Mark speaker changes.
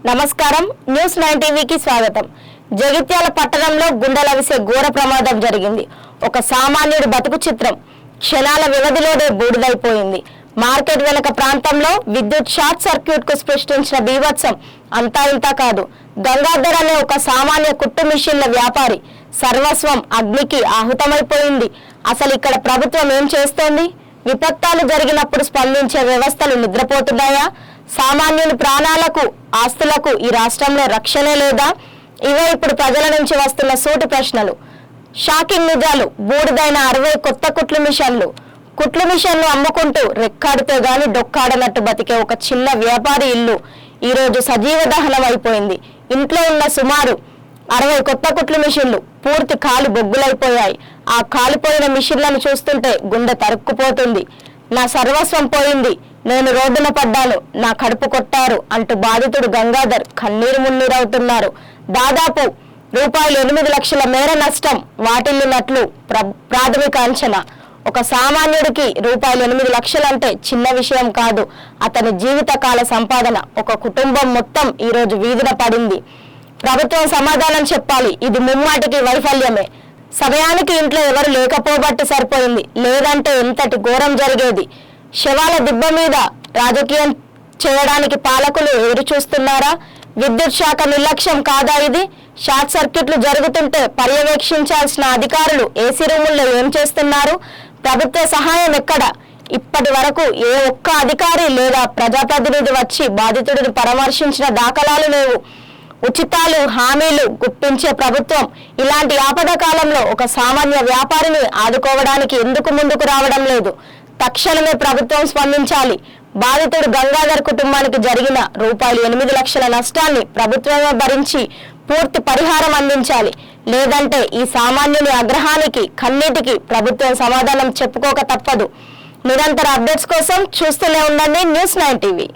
Speaker 1: నమస్కారం న్యూస్ 9 టీవీకి స్వాగతం. జగిత్యాల పట్టణంలో గుండెలవిసే ఘోర ప్రమాదం జరిగింది. ఒక సామాన్యుడి బతుకు చిత్రం క్షణాల వ్యవధిలోనే బూడిదైపోయింది. మార్కెట్ వెనక ప్రాంతంలో విద్యుత్ షార్ట్ సర్క్యూట్ కు సృష్టించిన బీభత్సం అంతా ఇంతా కాదు. గంగాధర్ అనే ఒక సామాన్య కుట్టు మిషన్ల వ్యాపారి సర్వస్వం అగ్నికి ఆహుతమైపోయింది. అసలు ఇక్కడ ప్రభుత్వం ఏం చేస్తోంది? విపత్తాలు జరిగినప్పుడు స్పందించే వ్యవస్థలు నిద్రపోతున్నాయా? సామాన్యుని ప్రాణాలకు ఆస్తులకు ఈ రాష్ట్రంలో రక్షణే లేదా? ఇవే ఇప్పుడు ప్రజల నుంచి వస్తున్న సూటి ప్రశ్నలు. షాకింగ్ నిజాలు. బూడిదైన 60 కొత్త కుట్లు మిషన్లు అమ్ముకుంటూ రెక్కాడితే గాని డొక్కాడనట్టు బతికే ఒక చిన్న వ్యాపారి ఇల్లు ఈరోజు సజీవ దహనం అయిపోయింది. ఇంట్లో ఉన్న సుమారు 60 కొత్త కుట్లు మిషన్లు పూర్తి కాలి బొగ్గులైపోయాయి. ఆ కాలిపోయిన మిషన్లను చూస్తుంటే గుండె తరుక్కుపోతుంది. నా సర్వస్వం పోయింది, నేను రోడ్డున పడ్డాను, నా కడుపు కొట్టారు అంటూ బాధితుడు గంగాధర్ కన్నీరు మున్నీరవుతున్నారు. దాదాపు రూపాయలు 8 లక్షల మేర నష్టం వాటిల్లినట్లు ప్రాథమిక అంచనా. ఒక సామాన్యుడికి రూపాయలు 8 లక్షలంటే చిన్న విషయం కాదు. అతని జీవితకాల సంపాదన. ఒక కుటుంబం మొత్తం ఈరోజు వీధిన పడింది. ప్రభుత్వం సమాధానం చెప్పాలి. ఇది ముమ్మాటికి వైఫల్యమే. సమయానికి ఇంట్లో ఎవరు లేకపోబట్టి సరిపోయింది, లేదంటే ఎంతటి ఘోరం జరిగేది. శవాల దిబ్బ మీద రాజకీయం చేయడానికి పాలకులు ఎదురు చూస్తున్నారా? విద్యుత్ శాఖ నిర్లక్ష్యం కాదా ఇది? షార్ట్ సర్క్యూట్లు జరుగుతుంటే పర్యవేక్షించాల్సిన అధికారులు ఏసీ రూముల్లో ఏం చేస్తున్నారు? ప్రభుత్వ సహాయం ఎక్కడ? ఇప్పటి వరకు ఏ ఒక్క అధికారి లేదా ప్రజాప్రతినిధి వచ్చి బాధితుడిని పరామర్శించిన దాఖలాలు లేవు. ఉచితాలు హామీలు గుప్పించే ప్రభుత్వం ఇలాంటి ఆపద కాలంలో ఒక సామాన్య వ్యాపారిని ఆదుకోవడానికి ఎందుకు ముందుకు రావడం లేదు? తక్షణమే ప్రభుత్వం స్పందించాలి. బాధితుడు గంగాధర్ కుటుంబానికి జరిగిన రూపాయలు 8 లక్షల నష్టాన్ని ప్రభుత్వమే భరించి పూర్తి పరిహారం అందించాలి. లేదంటే ఈ సామాన్యుని ఆగ్రహానికి కన్నీటికి ప్రభుత్వం సమాధానం చెప్పుకోక తప్పదు. నిరంతర అప్డేట్స్ కోసం చూస్తూనే ఉండండి న్యూస్ 9 టీవీ.